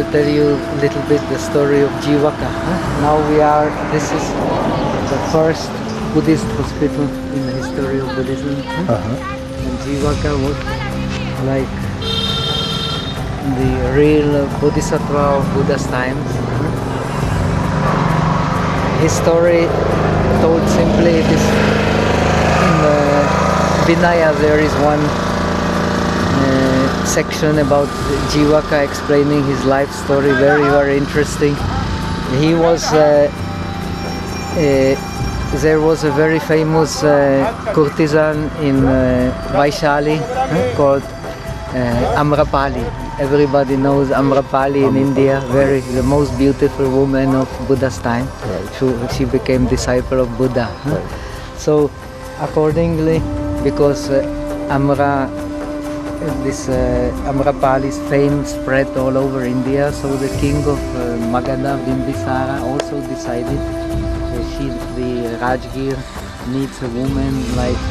will tell you a little bit the story of Jivaka. Now this is the first Buddhist hospital in the history of Buddhism. And Jivaka was like the real Bodhisattva of Buddha's times. His story, told simply, it is in Vinaya. There is one section about Jivaka explaining his life story, very, very interesting. He was there was a very famous courtesan in Vaishali called Amrapali. Everybody knows Amrapali in India, the most beautiful woman of Buddha's time. She became disciple of Buddha. So accordingly, because Amrapali's fame spread all over India, so the king of Magadha, Bimbisara, also decided the Rajgir needs a woman like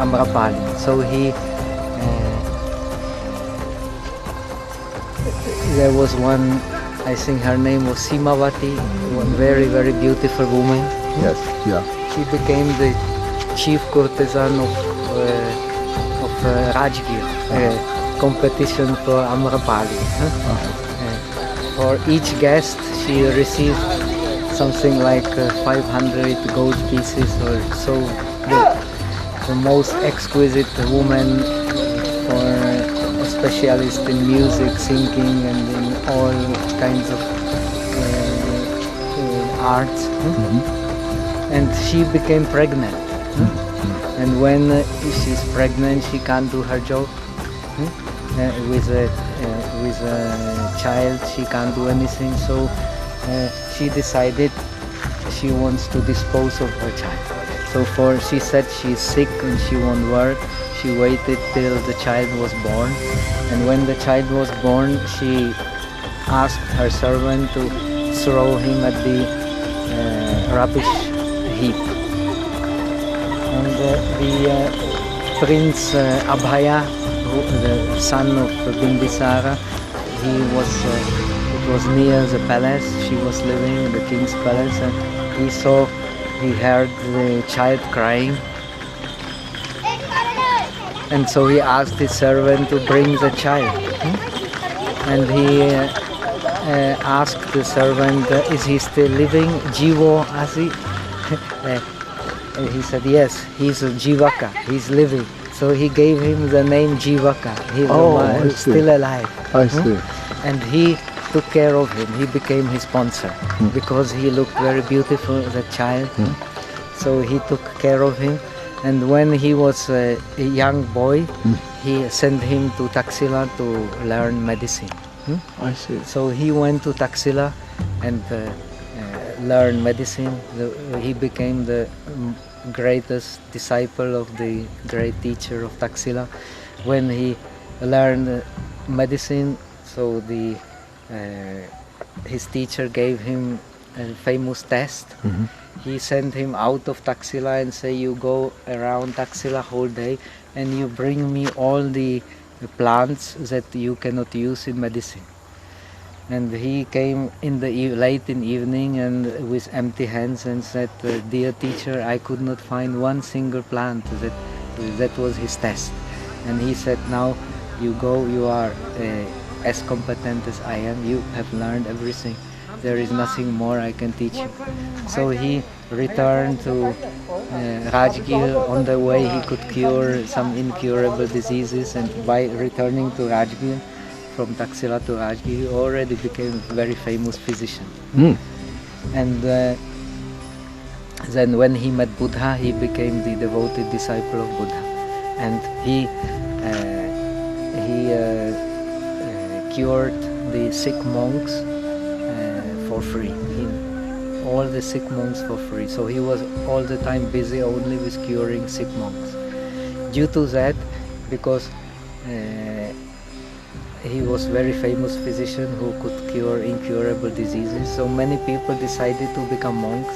Amrapali. So there was one, I think her name was Simavati, one very, very beautiful woman. Yes, yeah. She became the chief courtesan of Rajgir, competition for Amrapali. For each guest she received something like 500 gold pieces or so. The most exquisite woman, for a specialist in music, singing and in all kinds of arts. And she became pregnant. And when she's pregnant, she can't do her job. With a child, she can't do anything. So she decided she wants to dispose of her child. So she said she's sick and she won't work. She waited till the child was born. And when the child was born, she asked her servant to throw him at the rubbish heap. And the Prince Abhaya, the son of Bimbisara, it was near the palace. She was living in the king's palace, and he heard the child crying. And so he asked his servant to bring the child. And he asked the servant, is he still living? Jivo Asi? And he said, yes, he's a Jivaka, he's living. So he gave him the name Jivaka. He's still alive. I see. And he took care of him. He became his sponsor because he looked very beautiful, the child. So he took care of him. And when he was a young boy, he sent him to Taxila to learn medicine. I see. So he went to Taxila and learned medicine. He became the greatest disciple of the great teacher of Taxila. When he learned medicine, so his teacher gave him a famous test. He sent him out of Taxila and say, you go around Taxila whole day and you bring me all the plants that you cannot use in medicine. And he came late in evening and with empty hands and said, dear teacher, I could not find one single plant. That was his test. And he said, now you go, you are as competent as I am, you have learned everything. There is nothing more I can teach you. So he returned to Rajgir. On the way he could cure some incurable diseases, and by returning to Rajgir, from Taxila to Rajgir, he already became a very famous physician. And then when he met Buddha, he became the devoted disciple of Buddha. And he cured the sick monks for free. All the sick monks for free. So he was all the time busy only with curing sick monks. Due to that, because he was very famous physician who could cure incurable diseases, so many people decided to become monks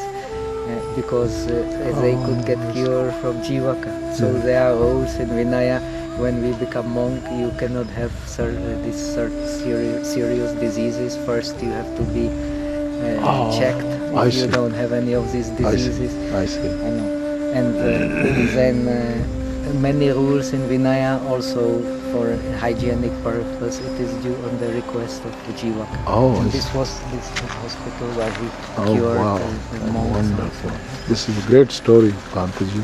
because they could get cure from Jivaka. So there are rules in Vinaya, when we become monk, you cannot have serious diseases. First, you have to be checked if you don't have any of these diseases. I see. I know. And then many rules in Vinaya also for hygienic purpose. It is due on the request of Jivaka. Oh, and this was this hospital where he oh cured wow, the monks. wonderful. This is a great story, Kantaji.